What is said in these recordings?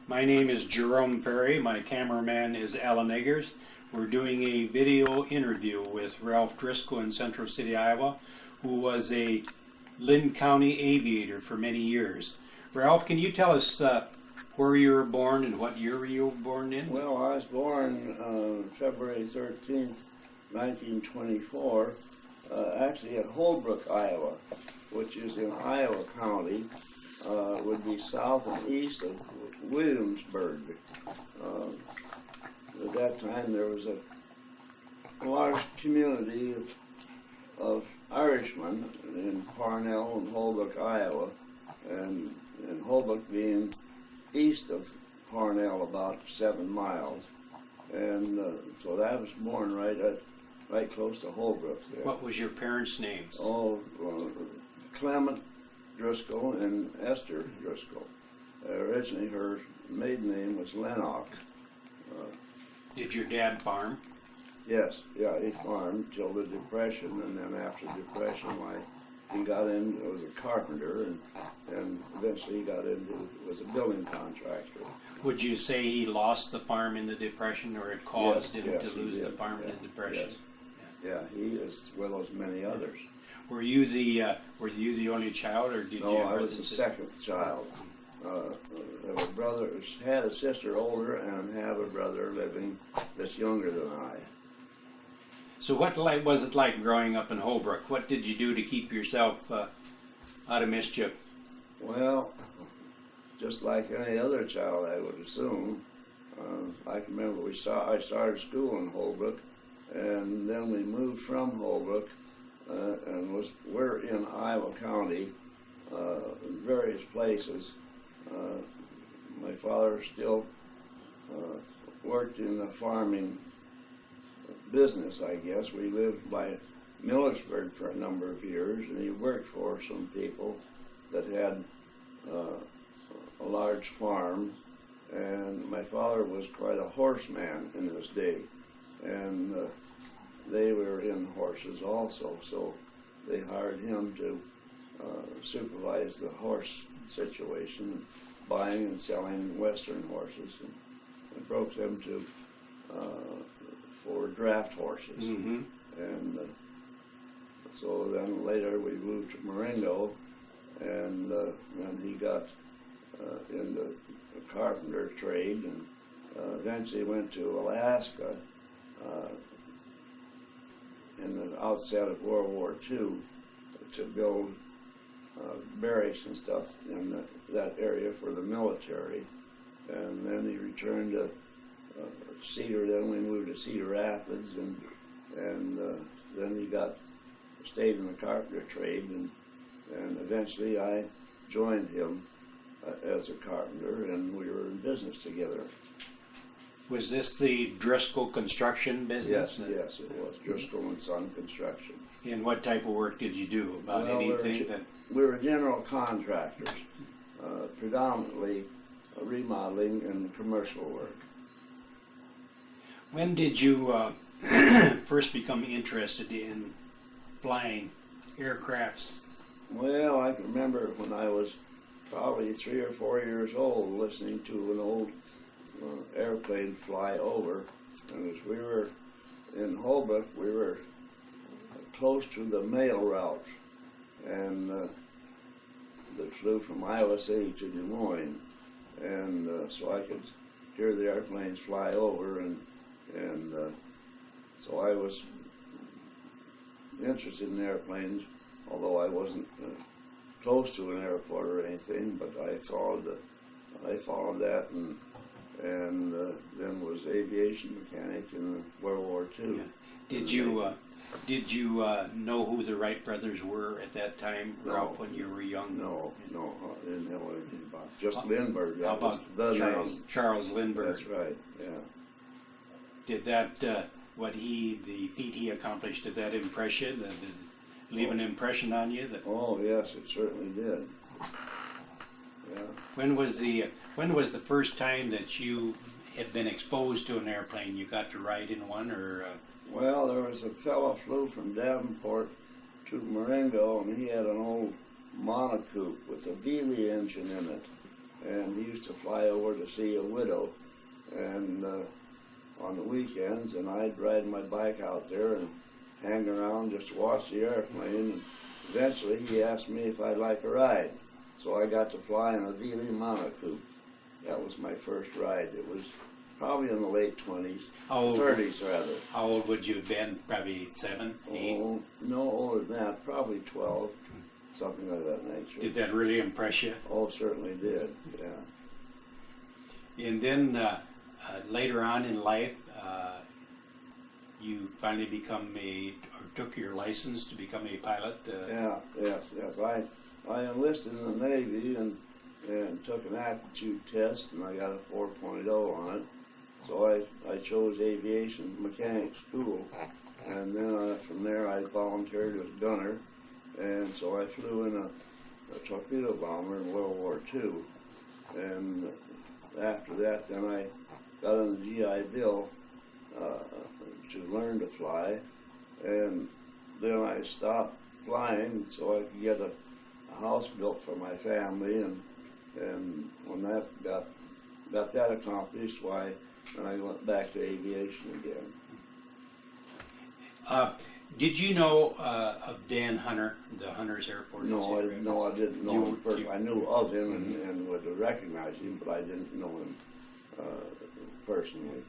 My name is Jerome Ferry. My cameraman is Alan Eggers. We're doing a video interview with Ralph Driscoll in Central City, Iowa, who was a Linn County aviator for many years. Ralph, can you tell us where you were born and what year you were born in? Well, I was born February 13th, 1924, actually at Holbrook, Iowa, which is in Iowa County, would be south and east of Williamsburg. At that time there was a large community of Irishmen in Parnell and Holbrook, Iowa, and Holbrook being east of Parnell about 7 miles. And so I was born right close to Holbrook there. What was your parents' names? Oh, Clement Driscoll and Esther Driscoll. Originally her maiden name was Linn. Did your dad farm? Yes, yeah, he farmed till the Depression, and then after the Depression, he got in, was a carpenter, and eventually he got into, was a building contractor. Would you say he lost the farm in the Depression, or it caused him to lose the farm in the Depression? Yes. Yeah, he as well as many others. Were you the only child, or did you? No, I was the second child. I have a brother, had a sister older, and have a brother living that's younger than I. So what was it like growing up in Holbrook? What did you do to keep yourself out of mischief? Well, just like any other child, I would assume. I can remember I started school in Holbrook, and then we moved from Holbrook, and we're in Iowa County, in various places. My father still worked in the farming business, I guess. We lived by Millersburg for a number of years, and he worked for some people that had a large farm, and my father was quite a horseman in his day, and they were in horses also, so they hired him to supervise the horse situation, buying and selling Western horses, and broke them to for draft horses. Mm-hmm. And so then later we moved to Marengo, and then he got into the carpenter trade, and eventually went to Alaska in the outset of World War II to build barracks and stuff in that area for the military. And then he returned to Cedar. Then we moved to Cedar Rapids, and then he stayed in the carpenter trade, and eventually I joined him as a carpenter, and we were in business together. Was this the Driscoll construction business? Yes, it was Driscoll and Son Construction. And what type of work did you do? About anything that? We were general contractors, predominantly remodeling and commercial work. When did you first become interested in flying aircrafts? Well, I can remember when I was probably 3 or 4 years old, listening to an old airplane fly over. And as we were in Holbrook, we were close to the mail route, and that flew from Iowa City to Des Moines, and so I could hear the airplanes fly over, and so I was interested in airplanes, although I wasn't close to an airport or anything. But I followed that, and then was aviation mechanic in World War II. Yeah. Did you know who the Wright brothers were at that time, Ralph, when you were young? No, I didn't know anything about it. Just Lindbergh. How about Charles Lindbergh? That's right, yeah. Did that, the feat he accomplished, did that impress you? Did it leave an impression on you? Oh, yes, it certainly did. Yeah. When was the first time that you had been exposed to an airplane? You got to ride in one, or? Well, there was a fellow flew from Davenport to Marengo, and he had an old monocoque with a Veely engine in it. and he used to fly over to see a widow, and on the weekends, and I'd ride my bike out there and hang around just to watch the airplane. And eventually, he asked me if I'd like a ride, so I got to fly in a Vili monocoque. That was my first ride. It was probably in the late 20s, 30s rather. How old would you have been? Probably 7, 8? Oh, no older than that, probably 12, something of that nature. Did that really impress you? Oh, certainly did, yeah. And then later on in life, you finally took your license to become a pilot? Yes. I enlisted in the Navy and took an aptitude test, and I got a 4.0 on it. So I chose aviation mechanic school, and then from there I volunteered as gunner, and so I flew in a torpedo bomber in World War II. And after that, then I got on the GI Bill to learn to fly, and then I stopped flying so I could get a house built for my family, and when that got that accomplished, then I went back to aviation again. Did you know of Dan Hunter, the Hunter's Airport? No, I didn't know him personally. I knew of him and would recognize him, but I didn't know him personally.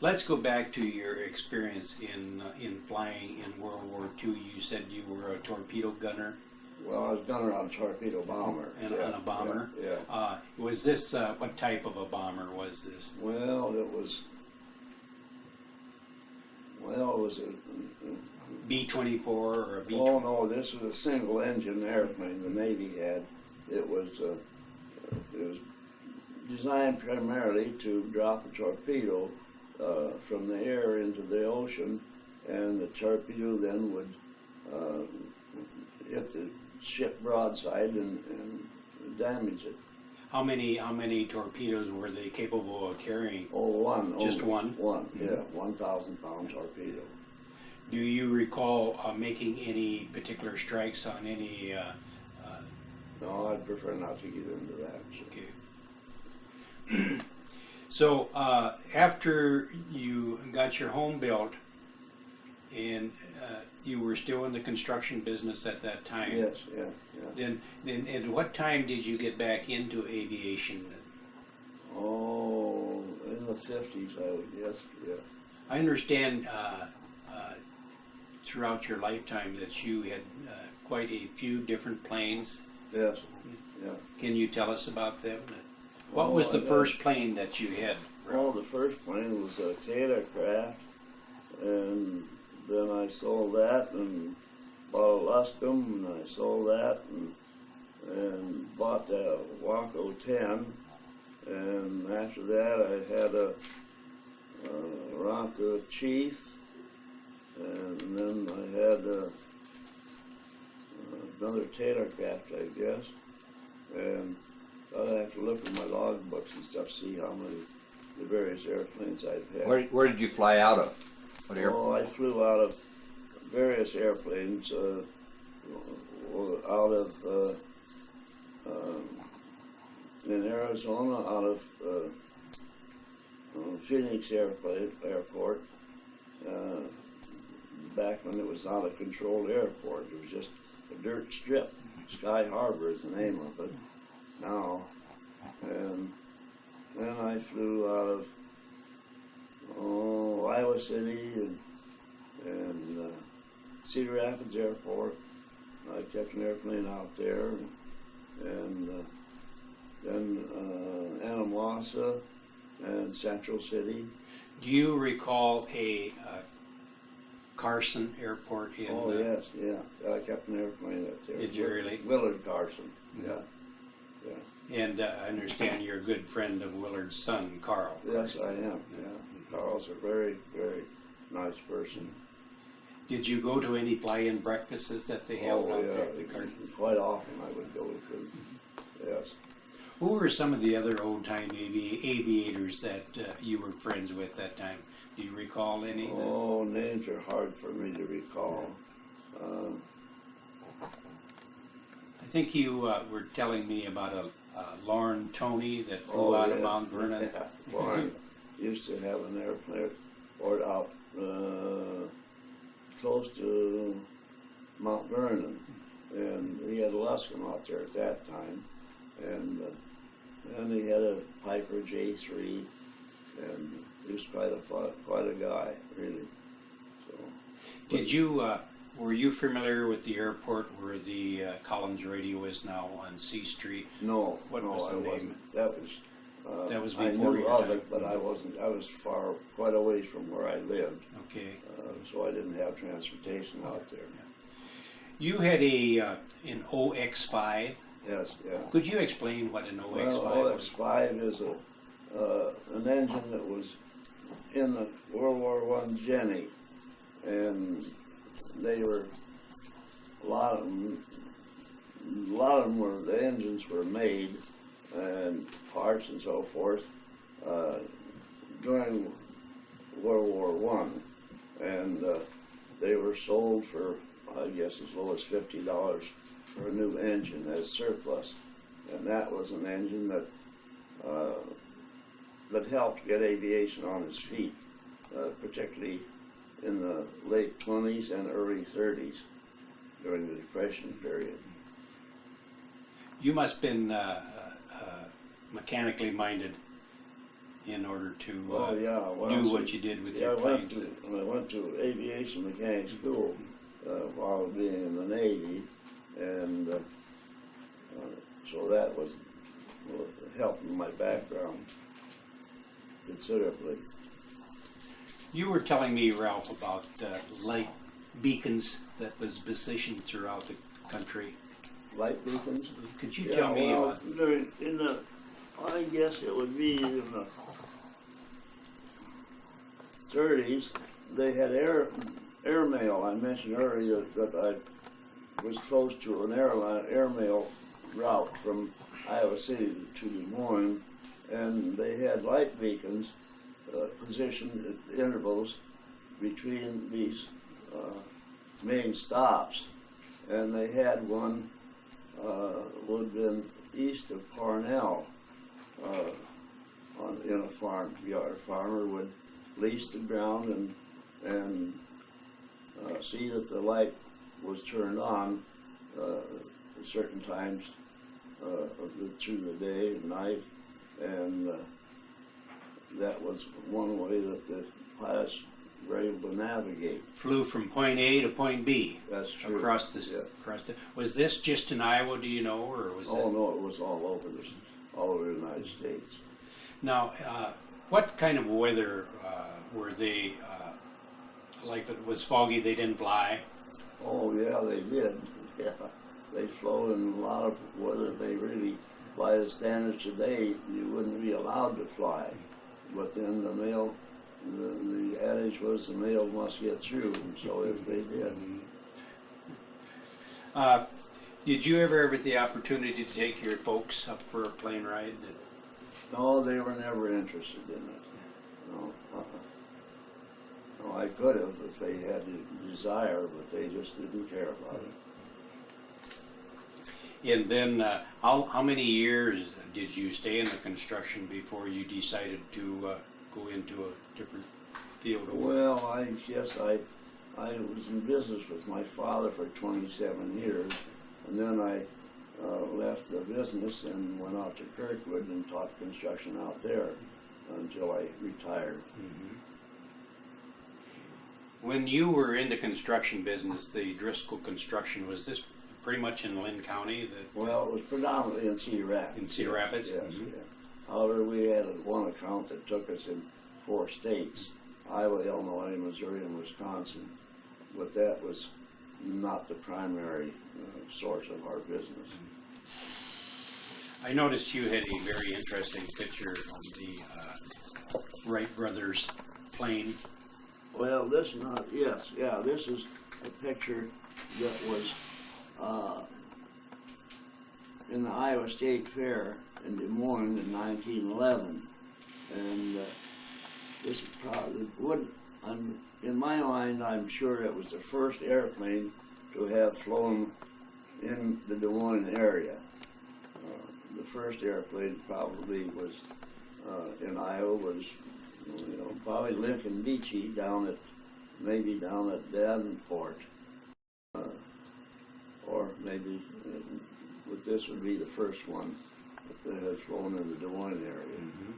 Let's go back to your experience in flying in World War II. You said you were a torpedo gunner. Well, I was gunner on a torpedo bomber. And on a bomber? Yeah. Was this, what type of a bomber was this? Well, it was a B-24 or a B-20? Oh, no, this was a single engine airplane the Navy had. It was designed primarily to drop a torpedo from the air into the ocean, and the torpedo then would hit the ship broadside and damage it. How many torpedoes were they capable of carrying? Oh, one. Just only. one? One, yeah, 1,000-pound torpedo. Do you recall making any particular strikes on any? No, I'd prefer not to get into that. Okay. So after you got your home built, and you were still in the construction business at that time. Yes, yeah. Then at what time did you get back into aviation? Oh, in the 50s, I would guess, yeah. I understand throughout your lifetime that you had quite a few different planes. Yes, yeah. Can you tell us about them? What was the first plane that you had? Well, the first plane was a Taylor craft, and then I sold that and bought a Luscombe, and I sold that and bought a Waco 10, and after that I had a Ronco Chief, and then I had another Taylor craft, I guess, and I'd have to look at my log books and stuff, see how many the various airplanes I've had. Where did you fly out of? What airport? Oh, I flew out of various airplanes, out of in Arizona, out of Phoenix Airport, back when it was not a controlled airport. It was just a dirt strip. Sky Harbor is the name of it now. And then I flew out of Iowa City and Cedar Rapids Airport. I kept an airplane out there, and then Anamwasa and Central City. Do you recall a Carson Airport in? Oh yes, yeah. I kept an airplane up there. Did you really? Willard Carson. Yeah. And I understand you're a good friend of Willard's son, Carl. Yes, I am. Yeah. Carl's a very, very nice person. Did you go to any fly-in breakfasts that they held out there at the Carson? Quite often I would go to them. Yes. Who were some of the other old-time aviators that you were friends with that time? Do you recall any? Oh, names are hard for me to recall. I think you were telling me about Lauren Tony that flew out of Mount Vernon. Yeah. Lauren used to have an airplane or out close to Mount Vernon, and he had a Luscombe out there at that time, and he had a Piper J3, and he was quite a guy, really. So, Did you were you familiar with the airport where the Collins Radio is now on C Street? No, What no, was the I name? wasn't. That was before I knew your of time. it, but I wasn't. I was quite a ways from where I lived, Okay. so I didn't have transportation out there. You had an OX5. Yes, yeah. Could you explain what an OX5 Well, was? OX5 is an engine that was in the World War I Jenny, and they were a lot of them were the engines were made and parts and so forth during World War I, and they were sold for, I guess, as low as $50 for a new engine as surplus, and that was an engine that helped get aviation on its feet, particularly in the late 20s and early 30s during the Depression period. You must have been mechanically minded in order to do what you did with your planes. I went to aviation mechanics school while being in the Navy, and so that was helped in my background considerably. You were telling me, Ralph, about light beacons that was positioned throughout the country. Light beacons? Could you tell me about? I guess it would be in the 30s. They had airmail. I mentioned earlier that I was close to an airmail route from Iowa City to Des Moines, and they had light beacons positioned at intervals between these main stops, and they had one would have been east of Parnell in a farm yard. A farmer would lease the ground and see that the light was turned on at certain times through the day and night, and that was one way that the pilots were able to navigate. Flew from point A to point B. That's true. Across the. Was this just in Iowa? Do you know, or was this? Oh no, it was all over the United States. Now, what kind of weather were they? Like, if it was foggy, they didn't fly. Oh yeah, they did. Yeah, they flew in a lot of weather. They really, by the standards today, you wouldn't be allowed to fly. But then the adage was the mail must get through, and so if they did. Did you ever have the opportunity to take your folks up for a plane ride? No, they were never interested in it. No, no, I could have if they had the desire, but they just didn't care about it. And then, how many years did you stay in the construction before you decided to go into a different field of work? Well, I guess I was in business with my father for 27 years, and then I left the business and went out to Kirkwood and taught construction out there until I retired. Mm-hmm. When you were in the construction business, the Driscoll construction, was this pretty much in Linn County? Well, it was predominantly in Cedar Rapids. In Cedar Rapids? Yes, Mm-hmm. yeah. However, we had one account that took us in 4 states, Iowa, Illinois, Missouri, and Wisconsin. But that was not the primary source of our business. I noticed you had a very interesting picture of the Wright brothers plane. Well, this is a picture that was in the Iowa State Fair in Des Moines in 1911, and this probably would, in my mind, I'm sure it was the first airplane to have flown in the Des Moines area. the first airplane probably was in Iowa was, probably Lincoln Beachy maybe down at Davenport, or maybe this would be the first one that had flown in the Des Moines area. Mm-hmm.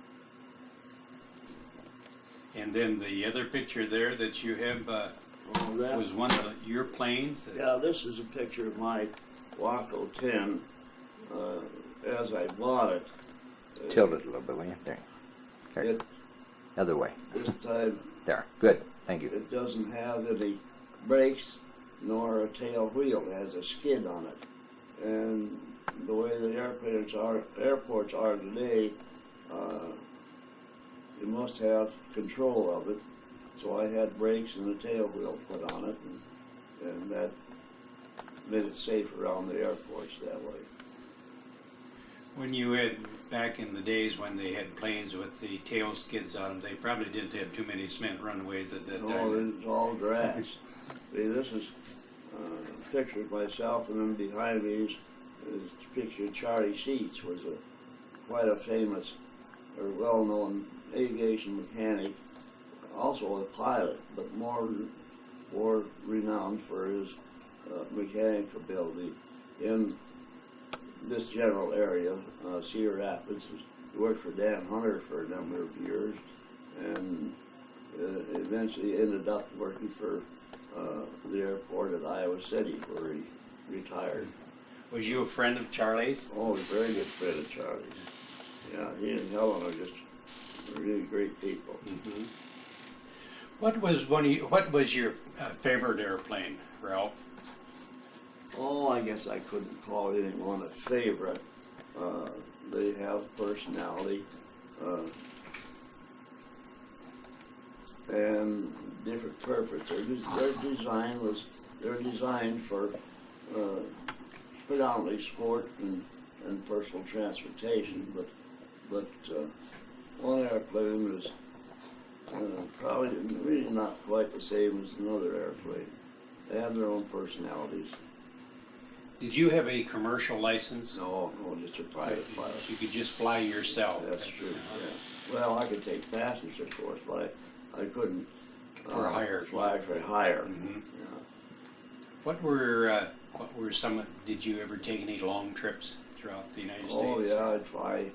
And then the other picture there that you have was one of your planes. Yeah, this is a picture of my Waco 10 as I bought it. Tilt it a little bit, will you? There. There. It, Other way. this time There. Good. Thank you. it doesn't have any brakes nor a tail wheel. It has a skid on it. And the way the airports are today, you must have control of it. So I had brakes and a tail wheel put on it, and that made it safe around the airports that way. When you had, back in the days when they had planes with the tail skids on them, they probably didn't have too many cement runways at that No, time. it's all grass. See, this is a picture of myself, and then behind me is a picture of Charlie Sheets, was quite a famous or well-known aviation mechanic, also a pilot, but more renowned for his mechanic ability in this general area, Cedar Rapids. He worked for Dan Hunter for a number of years, and eventually ended up working for the airport at Iowa City, where he retired. Was you a friend of Charlie's? Oh, a very good friend of Charlie's. Yeah, he and Helen are just really great people. Mm-hmm. What was your favorite airplane, Ralph? Oh, I guess I couldn't call anyone a favorite. They have personality and different purpose. They're designed for predominantly sport and personal transportation, but one airplane was probably really not quite the same as another airplane. They have their own personalities. Did you have a commercial license? No, just a private pilot. You could just fly yourself. That's true. Yeah. Well, I could take passengers, of course, but I couldn't For hire. fly for hire. Mm-hmm. Yeah. What were some? Did you ever take any long trips throughout the United States? Oh yeah, I'd fly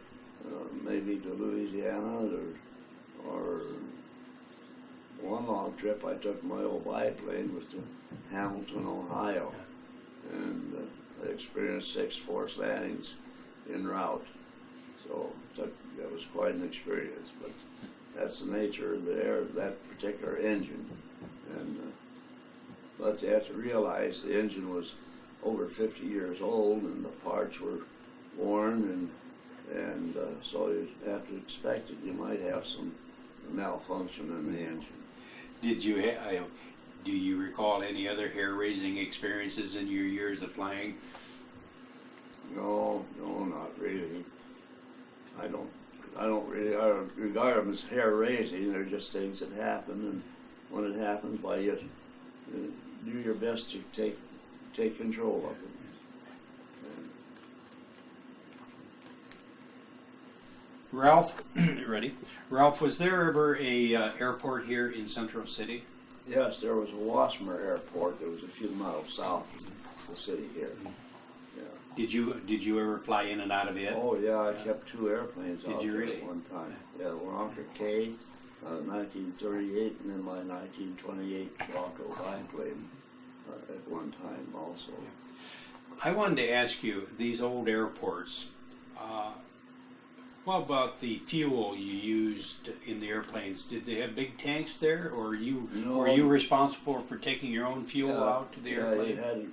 maybe to Louisiana or one long trip I took my old biplane was to Hamilton, Ohio, and I experienced 6 forced landings en route. So that was quite an experience. But that's the nature of that particular engine. And but you have to realize the engine was over 50 years old, and the parts were worn, and so you have to expect that you might have some malfunction in the engine. Did you do you recall any other hair-raising experiences in your years of flying? No, not really. I don't regard them as hair-raising. They're just things that happen, and when it happens, why you do your best to take control of it. Ralph, ready? Ralph, was there ever a airport here in Central City? Yes, there was a Wasmer Airport that was a few miles south of the city here. Yeah. Did you ever fly in and out of it? Oh yeah, I kept 2 airplanes Did out you there really? at one time. Yeah, Waronker K, 1938, and then my 1928 Waco biplane at one time also. I wanted to ask you, these old airports, what about the fuel you used in the airplanes? Did they have big tanks there, or were you responsible for taking your own fuel out to the airplane? Yeah, you had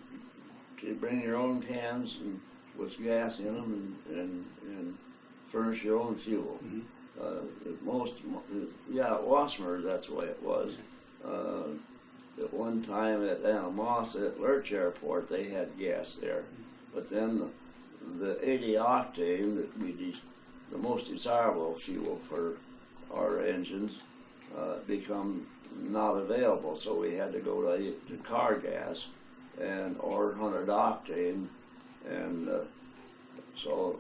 to bring your own cans and with gas in them and furnish your own fuel. Mm-hmm. Wasmer, that's the way it was. At one time at Anamosa at Lurch Airport, they had gas there, but then the 80 octane that the most desirable fuel for our engines become not available, so we had to go to car gas or 100 octane, and so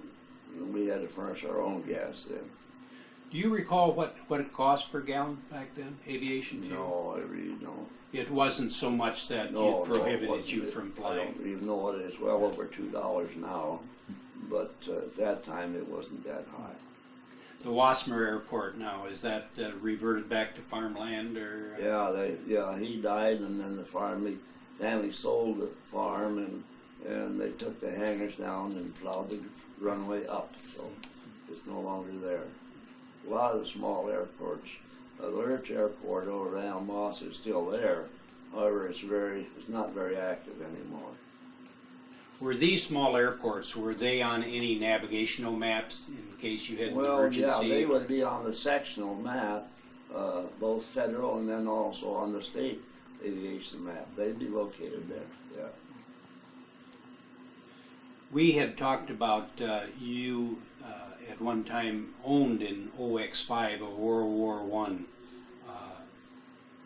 we had to furnish our own gas then. Do you recall what it cost per gallon back then, aviation fuel? No, I really don't. It wasn't so much that No, it prohibited no, it you wasn't. from I flying. don't even know what it is. Well over $2 now, but at that time it wasn't that high. The Wasmer Airport now, is that reverted back to farmland or? Yeah, he died, and then the family sold the farm, and they took the hangars down and plowed the runway up, so it's no longer there. A lot of the small airports, the Lurch Airport over at Al Moss is still there. However, it's not very active anymore. Were these small airports, were they on any navigational maps in case you had an Well, emergency? yeah, they would be on the sectional map, both federal and then also on the state aviation map. They'd be located there, yeah. We had talked about you at one time owned an OX-5, a World War One.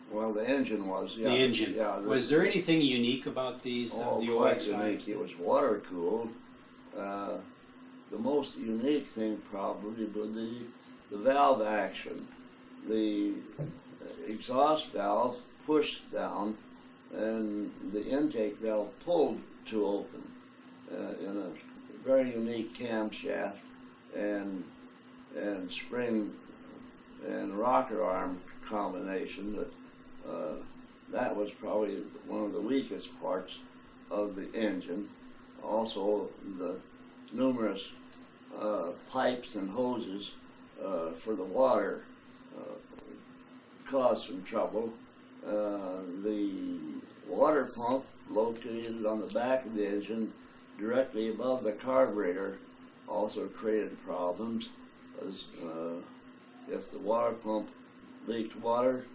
Well, the engine was, yeah. The engine. Yeah, Was there anything unique about these, the quite unique. OX-5s? It was water cooled. The most unique thing probably was the valve action. The exhaust valve pushed down, and the intake valve pulled to open in a very unique camshaft and spring and rocker arm combination that was probably one of the weakest parts of the engine. Also, the numerous pipes and hoses for the water caused some trouble. The water pump located on the back of the engine directly above the carburetor also created problems, as if the water pump leaked water,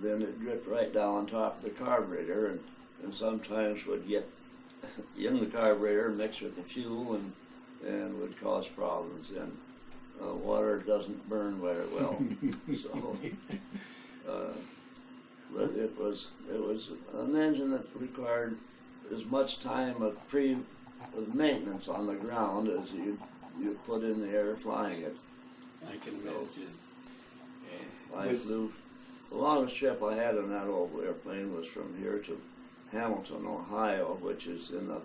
then it dripped right down on top of the carburetor, and sometimes would get in the carburetor mixed with the fuel and would cause problems. And water doesn't burn very well, so. But it was an engine that required as much time of maintenance on the ground as you put in the air flying it. I can imagine. The longest trip I had on that old airplane was from here to Hamilton, Ohio, which is in the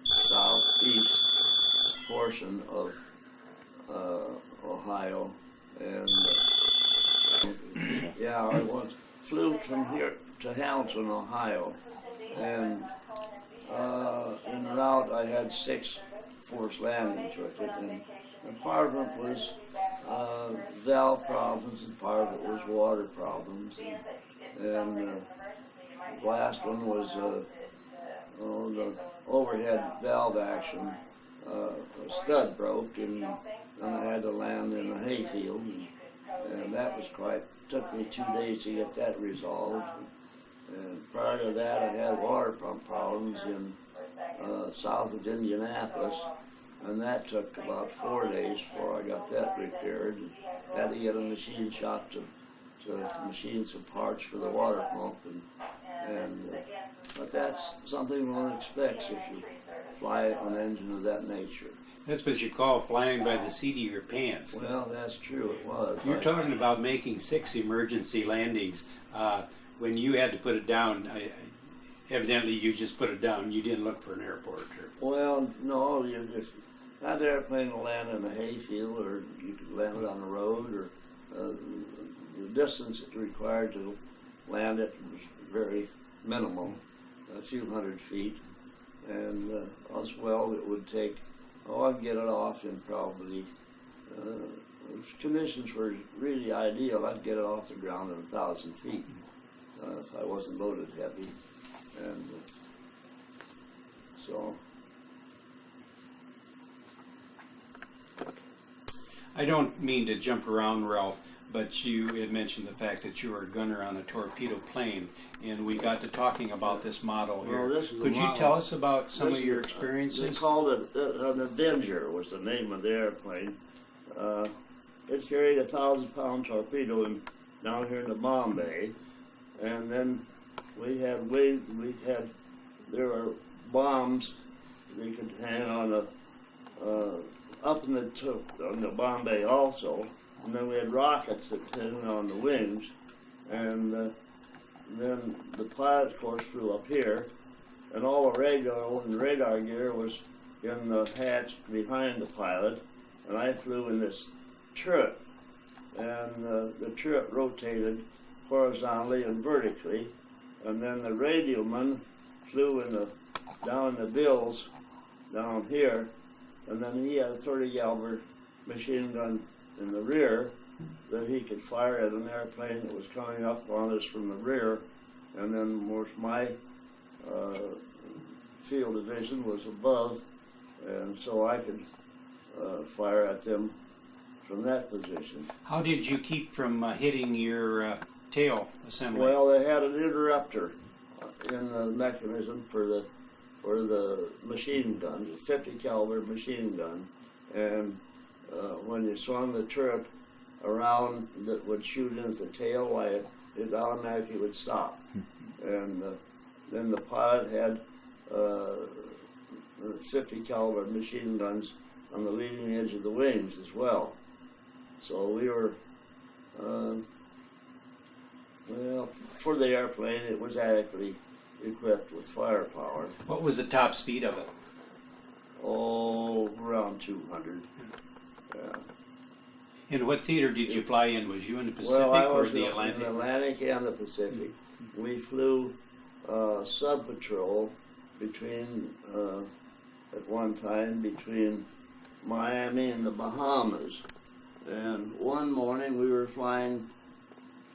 southeast portion of Ohio. And I flew from here to Hamilton, Ohio, and en route I had 6 forced landings with it, and part of it was valve problems, and part of it was water problems, and the last one was the overhead valve action. A stud broke, and I had to land in a hayfield, and that was took me 2 days to get that resolved. And prior to that, I had water pump problems in south of Indianapolis, and that took about 4 days before I got that repaired. Had to get a machine shop to machine some parts for the water pump, but that's something one expects if you fly an engine of that nature. That's what you call flying by the seat of your pants. Well, that's true, it was. You're talking about making 6 emergency landings. When you had to put it down, evidently you just put it down. You didn't look for an airport. Well, no, that airplane will land in a hayfield, or you could land it on the road, or the distance it required to land it was very minimal, a few hundred feet. And as well, it would take, I'd get it off in probably, if conditions were really ideal, I'd get it off the ground in 1,000 feet if I wasn't loaded heavy. And so. I don't mean to jump around, Ralph, but you had mentioned the fact that you were a gunner on a torpedo plane, and we got to talking about this model here. Well, this is Could you model. tell us about some of your experiences? They called it an Avenger was the name of the airplane. It carried a 1,000-pound torpedo down here in the bomb bay, and then there were bombs they could hang on up in on the Bombay also, and then we had rockets that hit on the wings, and then the pilot, of course, flew up here, and all the radar gear was in the hatch behind the pilot, and I flew in this turret, and the turret rotated horizontally and vertically, and then the radioman flew down the bills down here, and then he had a 30 caliber machine gun in the rear that he could fire at an airplane that was coming up on us from the rear, and then of course my field of vision was above, and so I could fire at them from that position. How did you keep from hitting your tail assembly? Well, they had an interrupter in the mechanism for the machine gun, a 50 caliber machine gun, and when you swung the turret around that would shoot into the tail, why it automatically would stop. And then the pilot had 50 caliber machine guns on the leading edge of the wings as well. So we were, well, for the airplane, it was adequately equipped with firepower. What was the top speed of it? Oh, around 200. Yeah. And what theater did you fly in? Was you in the Pacific Well, I or was the in Atlantic? the Atlantic and the Pacific. We flew sub-patrol between, at one time, between Miami and the Bahamas. And one morning we were flying,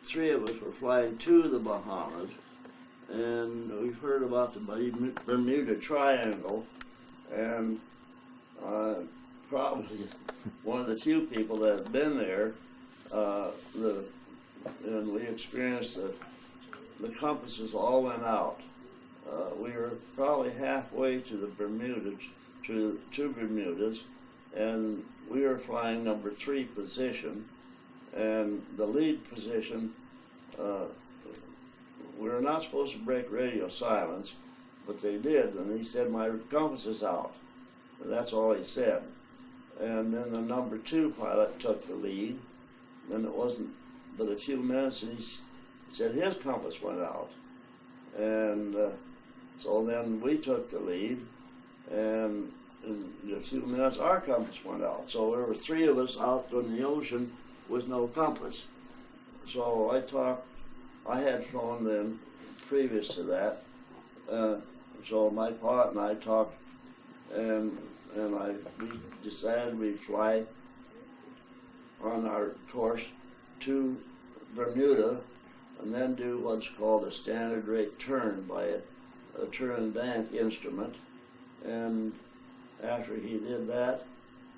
3 of us were flying to the Bahamas, and we heard about the Bermuda Triangle, and probably one of the few people that have been there, and we experienced the compasses all went out. We were probably halfway to the Bermudas, to Bermudas, and we were flying number 3 position, and the lead position, we were not supposed to break radio silence, but they did, and he said, my compass is out. And that's all he said. And then the number 2 pilot took the lead, and it wasn't but a few minutes, and he said his compass went out. And so then we took the lead, and in a few minutes our compass went out. So there were 3 of us out in the ocean with no compass. So I had flown then previous to that. So my pilot and I talked, and we decided we'd fly on our course to Bermuda and then do what's called a standard rate turn by a turn and bank instrument. And after he did that,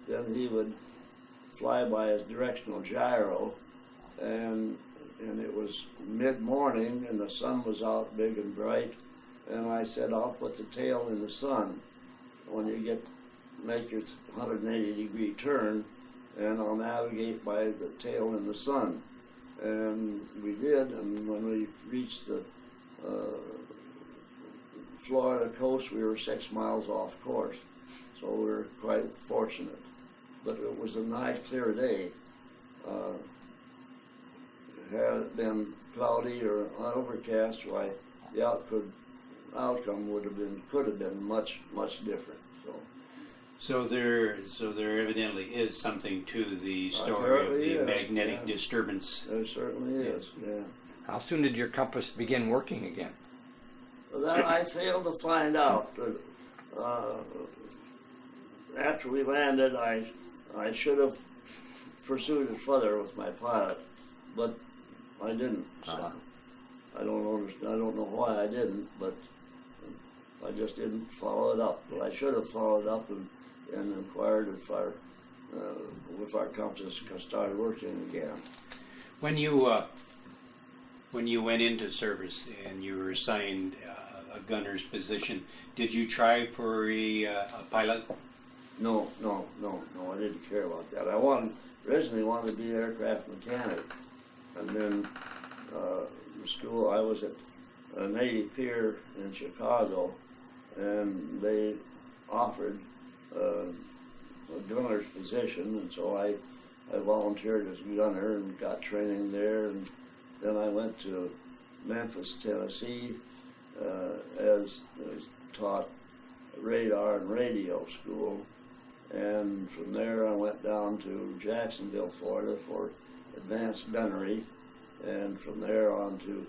then he would fly by his directional gyro, and it was mid-morning and the sun was out big and bright, and I said, I'll put the tail in the sun when you make your 180-degree turn, and I'll navigate by the tail in the sun. And we did, and when we reached the Florida coast, we were 6 miles off course. So we were quite fortunate. But it was a nice, clear day. Had it been cloudy or overcast, why the outcome could have been much, much different. So there evidently is something to the story of the magnetic disturbance. There certainly is, yeah. How soon did your compass begin working again? That I failed to find out. After we landed, I should have pursued it further with my pilot, but I didn't. So I don't know why I didn't, but I just didn't follow it up. But I should have followed up and inquired if our compass started working again. When you went into service and you were assigned a gunner's position, did you try for a pilot? No, I didn't care about that. I originally wanted to be an aircraft mechanic, and then the school, I was at a Navy Pier in Chicago, and they offered a gunner's position, and so I volunteered as a gunner and got training there, and then I went to Memphis, Tennessee, as taught radar and radio school, and from there I went down to Jacksonville, Florida for advanced gunnery, and from there on to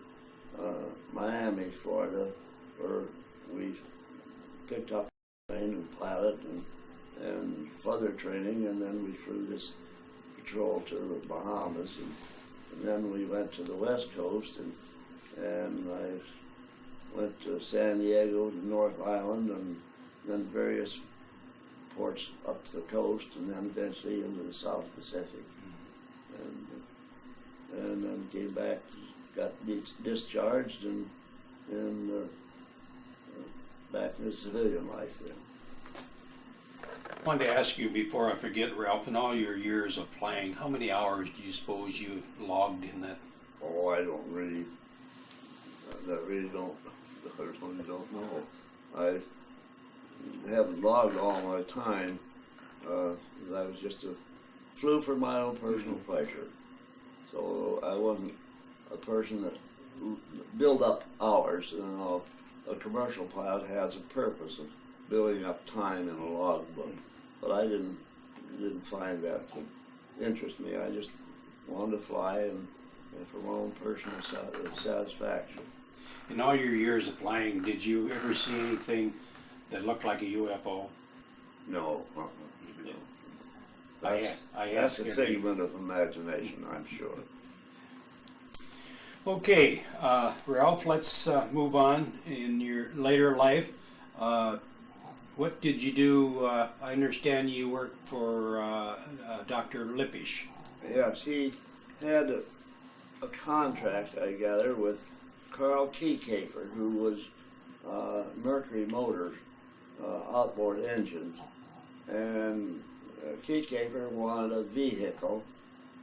Miami, Florida, where we picked up plane and pilot and further training, and then we flew this patrol to the Bahamas, and then we went to the West Coast, and I went to San Diego, to North Island, and then various ports up the coast, and then eventually into the South Pacific, and then came back, got discharged, and back in the civilian life then. I wanted to ask you before I forget, Ralph, in all your years of flying, how many hours do you suppose you logged in that? Oh, I really don't know. I haven't logged all my time. I was just flew for my own personal pleasure. So I wasn't a person that build up hours. You know, a commercial pilot has a purpose of building up time in a logbook, but I didn't find that to interest me. I just wanted to fly and for my own personal satisfaction. In all your years of flying, did you ever see anything that looked like a UFO? No. I That's ask a figment of imagination, I'm sure. Okay, Ralph, let's move on. In your later life, what did you do? I understand you worked for Dr. Lippisch. Yes, he had a contract, I gather, with Carl Keycaper, who was Mercury Motors outboard engines, and Keycaper wanted a vehicle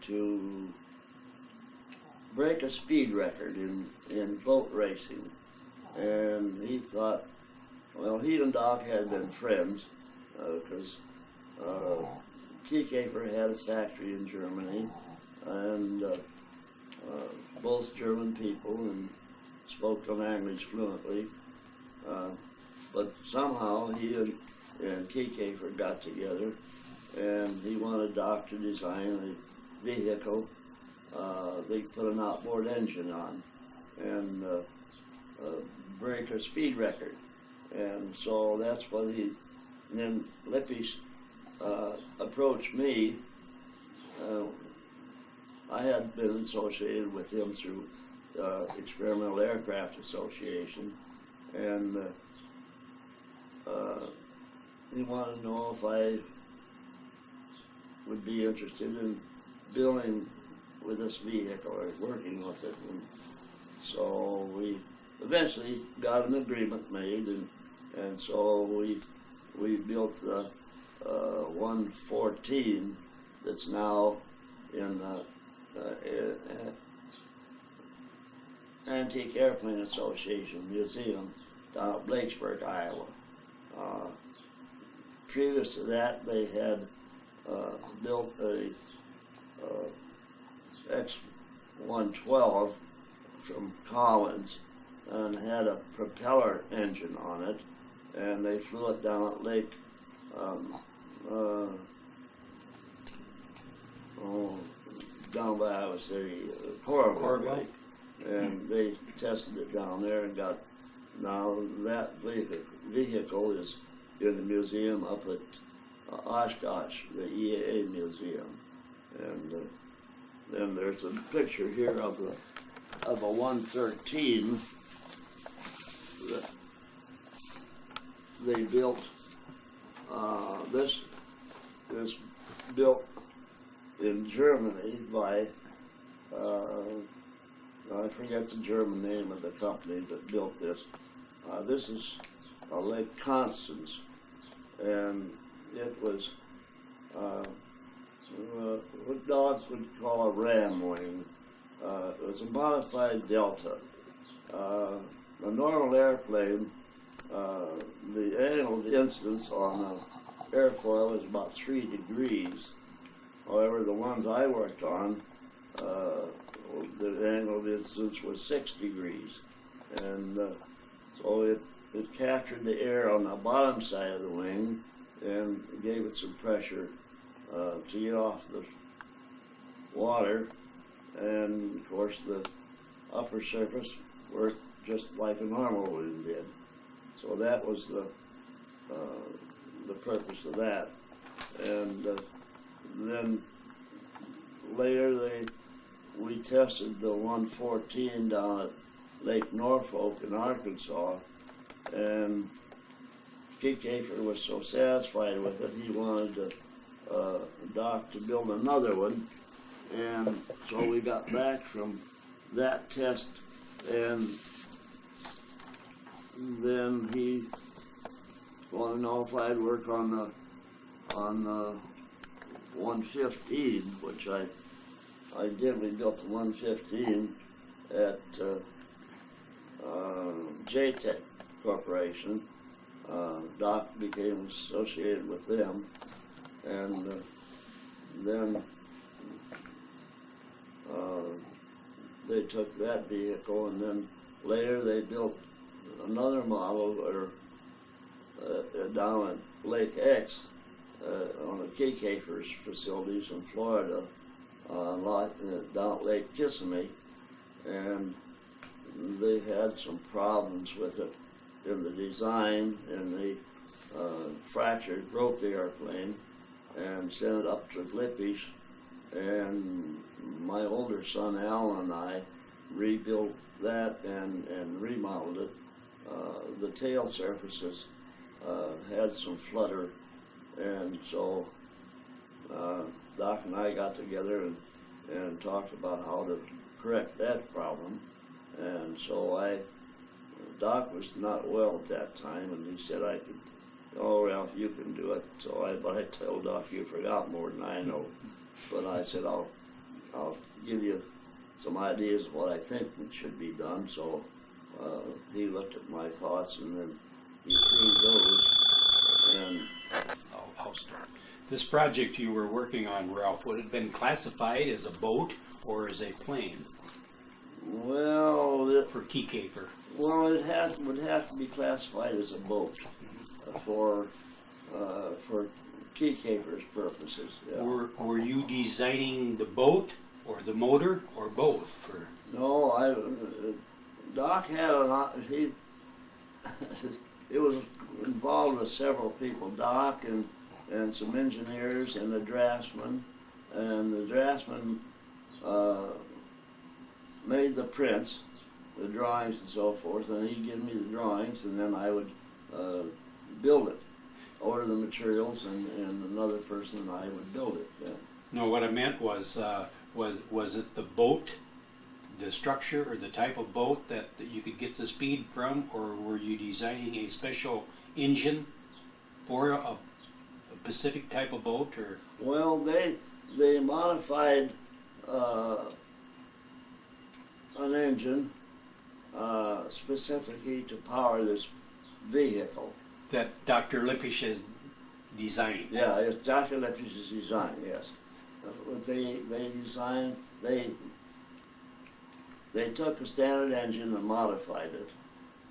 to break a speed record in boat racing, and he thought, well, he and Doc had been friends because Keycaper had a factory in Germany, and both German people and spoke the language fluently, but somehow he and Keycaper got together, and he wanted Doc to design a vehicle they put an outboard engine on and break a speed record. And so that's what and then Lippisch approached me. I had been associated with him through Experimental Aircraft Association, and he wanted to know if I would be interested in building with this vehicle or working with it. And so we eventually got an agreement made, and so we built the 114 that's now in Antique Airplane Association Museum down at Blakesburg, Iowa. Previous to that, they had built a X-112 from Collins and had a propeller engine on it, and they flew it down at Lake down by Iowa City, Coralville, and they tested it down there and got. Now that vehicle is in the museum up at Oshkosh, the EAA museum, and then there's a picture here of a 113 that they built. This is built in Germany by I forget the German name of the company that built this. This is Lake Constance, and it was what Doc would call a ram wing. It was a modified Delta. A normal airplane, the annual incidence on an airfoil was about 3 degrees. However, the ones I worked on, the angle of incidence was 6 degrees. And so it captured the air on the bottom side of the wing and gave it some pressure to get off the water. And of course the upper surface worked just like a normal wing did. So that was the purpose of that. And then later we tested the 114 down at Lake Norfolk in Arkansas, and Pete Kafer was so satisfied with it, he wanted Doc to build another one. And so we got back from that test, and then he wanted to know if I'd work on the 115, which I did. We built the 115 at JTEC Corporation. Doc became associated with them, and then they took that vehicle, and then later they built another model down at Lake X on the Kafer's facilities in Florida, down at Lake Kissimmee, and they had some problems with it in the design, and they broke the airplane and sent it up to Lippisch, and my older son Alan and I rebuilt that and remodeled it. The tail surfaces had some flutter, and so Doc and I got together and talked about how to correct that problem. And so Doc was not well at that time, and he said I could, oh, Ralph, you can do it. So I told Doc, you forgot more than I know. But I said, I'll give you some ideas of what I think should be done. So he looked at my thoughts, and then he approved those. And I'll start. This project you were working on, Ralph, would it have been classified as a boat or as a plane well, for Keycaper? well, it would have to be classified as a boat for Keycaper's purposes. Yeah. Were you designing the boat or the motor or both? No, Doc had it was involved with several people, Doc and some engineers and a draftsman, and the draftsman made the prints, the drawings and so forth, and he'd give me the drawings, and then I would build it, order the materials, and another person and I would build it. Yeah. No, what I meant was it the boat, the structure or the type of boat that you could get the speed from, or were you designing a special engine for a specific type of boat? Or Well, they modified an engine specifically to power this vehicle. that Dr. Lippisch has designed? Yeah, it's Dr. Lippisch's design, yes. They designed, they took a standard engine and modified it,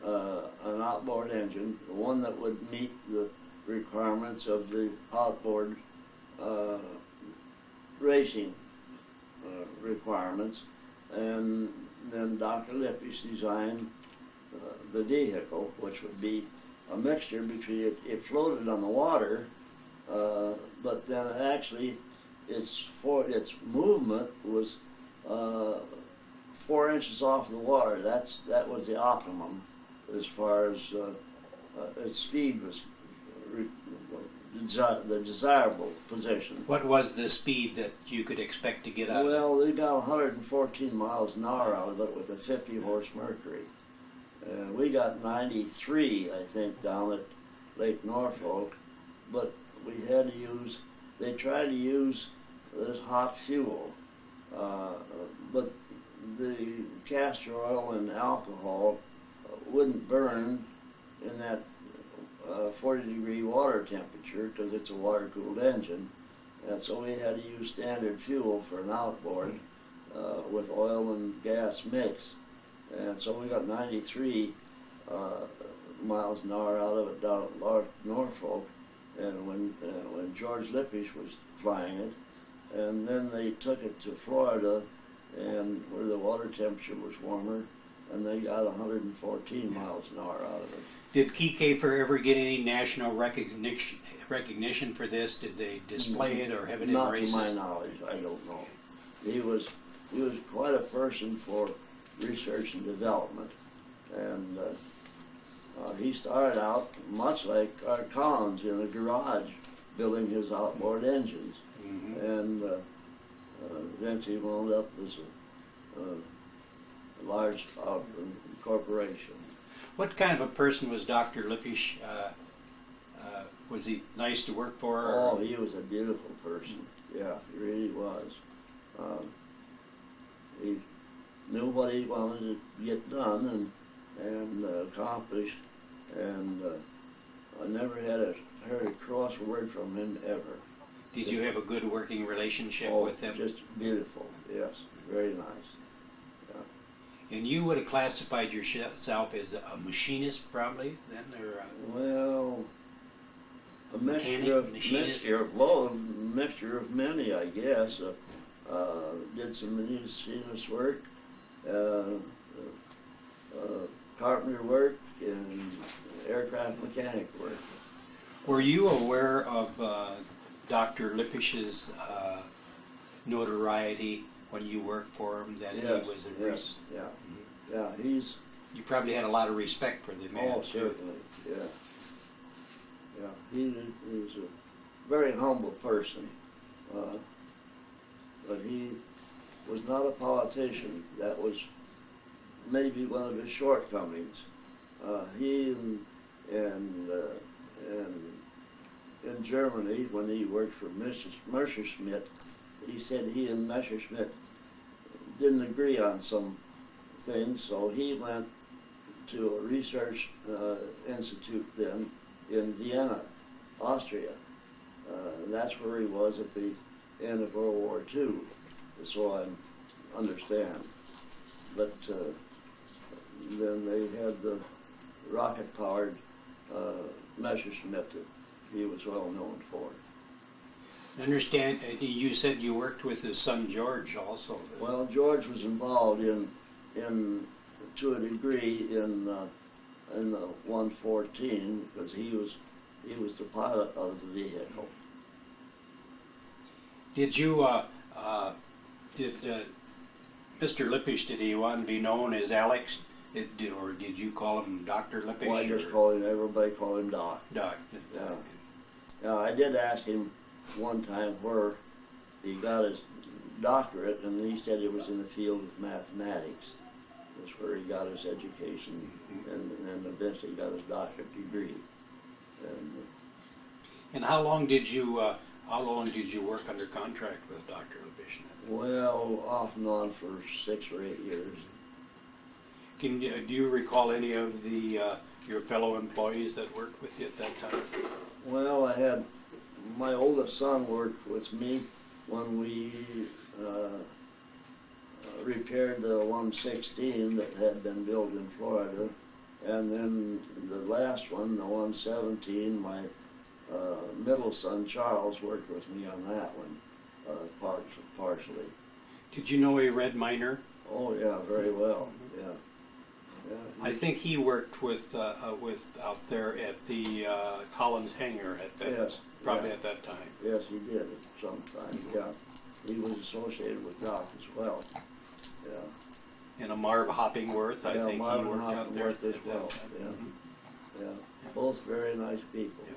an outboard engine, one that would meet the requirements of the outboard racing requirements, and then Dr. Lippisch designed the vehicle, which would be a mixture between it floated on the water, but then actually its movement was 4 inches off the water. That was the optimum as far as its speed was the desirable position. What was the speed that you could expect to get out of it? Well, they got 114 miles an hour out of it with a 50-horse Mercury. We got 93, I think, down at Lake Norfolk, but we had to use, they tried to use this hot fuel, but the castor oil and alcohol wouldn't burn in that 40-degree water temperature because it's a water-cooled engine. And so we had to use standard fuel for an outboard with oil and gas mix. And so we got 93 miles an hour out of it down at Norfolk. And when George Lippisch was flying it, and then they took it to Florida, and where the water temperature was warmer, and they got 114 miles an hour out of it. Did Keycaper ever get any national recognition for this? Did they display it or have it in races? Not to my knowledge, I don't know. He was quite a person for research and development, and he started out much like Art Collins in a garage building his outboard engines, and eventually wound up as a large corporation. What kind of a person was Dr. Lippisch? Was he nice to work for? Oh, he was a beautiful person. Yeah, he really was. He knew what he wanted to get done and accomplish, and I never heard a cross word from him ever. Did you have a good working relationship with him? Just beautiful, yes, very nice. Yeah. And you would have classified yourself as a machinist, probably then, or well, a mechanic, mixture of many, I guess. Did some machinist work, carpenter work, and aircraft mechanic work. Were you aware of Dr. Lippisch's notoriety when you worked for him? That Yes, he was yes, yeah, yeah. He's You probably had a lot of respect for the man. oh, too. certainly, yeah, yeah. He was a very humble person, but he was not a politician. That was maybe one of his shortcomings. He and in Germany, when he worked for Messerschmitt, he said he and Messerschmitt didn't agree on some things, so he went to a research institute then in Vienna, Austria. And that's where he was at the end of World War II, so I understand. But then they had the rocket-powered Messerschmitt that he was well known for. I understand, you said you worked with his son George also. Well, George was involved in to a degree in the 114 because he was the pilot of the vehicle. Did you, did Mr. Lippisch, did he want to be known as Alex? Or did you call him Dr. Lippisch? Well, I just called him, everybody called him Doc. Doc. Yeah. Now, I did ask him one time where he got his doctorate, and he said it was in the field of mathematics. That's where he got his education, and eventually got his doctorate degree. And how long did you work under contract with Dr. Lippisch? Well, off and on for 6 or 8 years. Do you recall any of the your fellow employees that worked with you at that time? Well, I had my oldest son worked with me when we repaired the 116 that had been built in Florida, and then the last one, the 117, my middle son Charles worked with me on that one, partially. Did you know a Red Miner? Oh yeah, very well. Yeah. Yeah. I think he worked with out there at the Collins hangar at that, Yes, probably yeah. at that time. Yes, he did at some time. Yeah, he was associated with Doc as well. Yeah. And a Marv Hoppingworth, I Yeah, think Marvin he worked out there Hoppingworth as well. Yeah. Yeah, both very nice people. Yeah.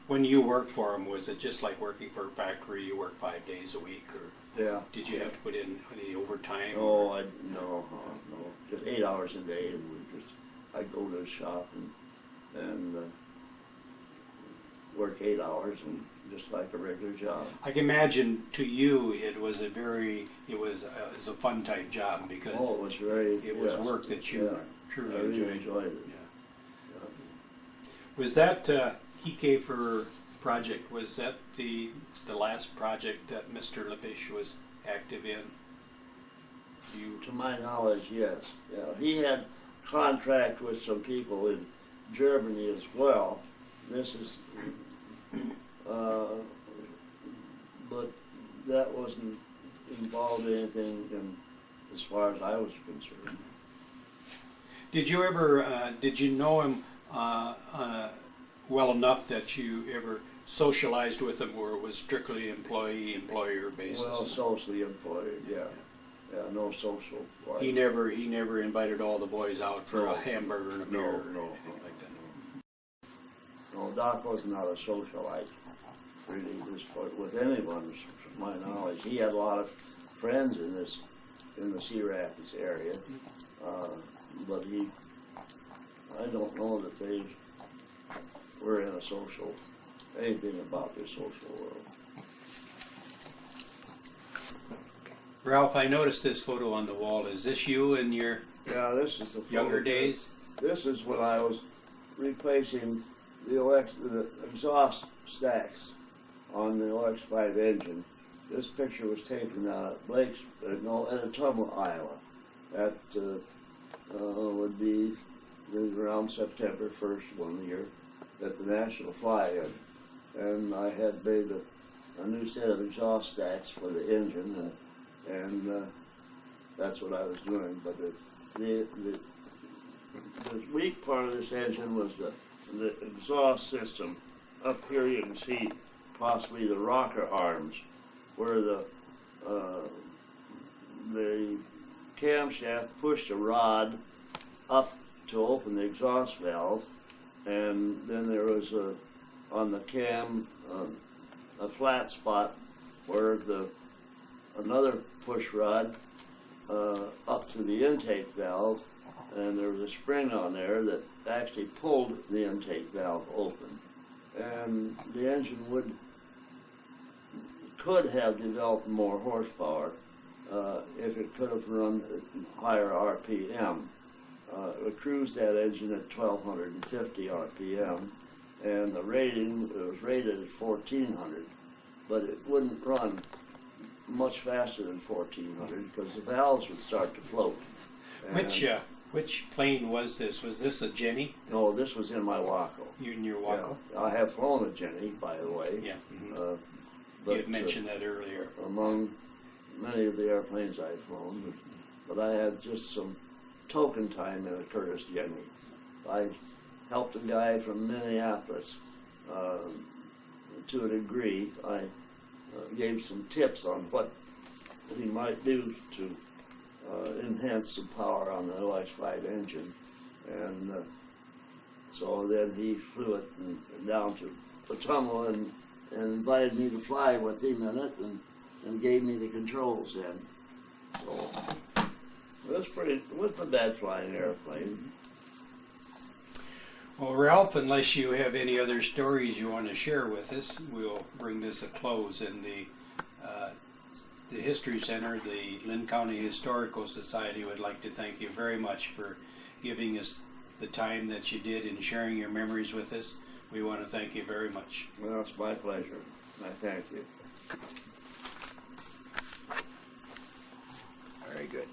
When you worked for him, was it just like working for a factory? You worked 5 days a week, or Yeah. did you have to put in any overtime? No, no, just 8 hours a day, and I'd go to the shop and work 8 hours, and just like a regular job. I can imagine to you it was a fun type job because Oh, it was very. it was yes. work that you truly I really enjoyed. enjoyed it. Yeah. Was that Hecafer project? Was that the last project that Mr. Lippisch was active in? To my knowledge, yes. Yeah, he had contract with some people in Germany as well. This is, but that wasn't involved in anything as far as I was concerned. Did you ever? Did you know him well enough that you ever socialized with him, or it was strictly employee-employer basis? Well, socially employed, yeah. Yeah, no social life. He never invited all the boys out for No. a hamburger and a beer No, or no, anything like that. No, Doc was not a socialite, really, with anyone, to my knowledge. He had a lot of friends in the Sea Rapids area, but I don't know that they were in anything about the social world. Ralph, I noticed this photo on the wall. Is this you in your Yeah, this is the younger photo. days? This is when I was replacing the exhaust stacks on the LX5 engine. This picture was taken at Ottumwa, Iowa. That would be around September 1st one year at the National Fly-In. And I had made a new set of exhaust stacks for the engine, and that's what I was doing. But the weak part of this engine was the exhaust system. Up here you can see possibly the rocker arms, where the camshaft pushed a rod up to open the exhaust valve, and then there was on the cam a flat spot where another push rod up to the intake valve, and there was a spring on there that actually pulled the intake valve open. And the engine could have developed more horsepower if it could have run at higher RPM. It cruised that engine at 1,250 RPM, and the rating was rated at 1,400, but it wouldn't run much faster than 1,400 because the valves would start to float. And Which plane was this? Was this a Jenny? no, this was in my Waco. You in your Waco? Yeah, I have flown a Jenny, by the way. Yeah. Mhm. Uh, You had mentioned that earlier. among many of the airplanes I've flown, but I had just some token time in a Curtiss Jenny. I helped a guy from Minneapolis to a degree. I gave some tips on what he might do to enhance some power on the LX5 engine, and so then he flew it down to Ottumwa and invited me to fly with him in it, and gave me the controls then. So it wasn't a bad flying airplane. Well, Ralph, unless you have any other stories you want to share with us, we'll bring this a close. And the History Center, the Linn County Historical Society, would like to thank you very much for giving us the time that you did and sharing your memories with us. We want to thank you very much. Well, it's my pleasure. I thank you. Very good.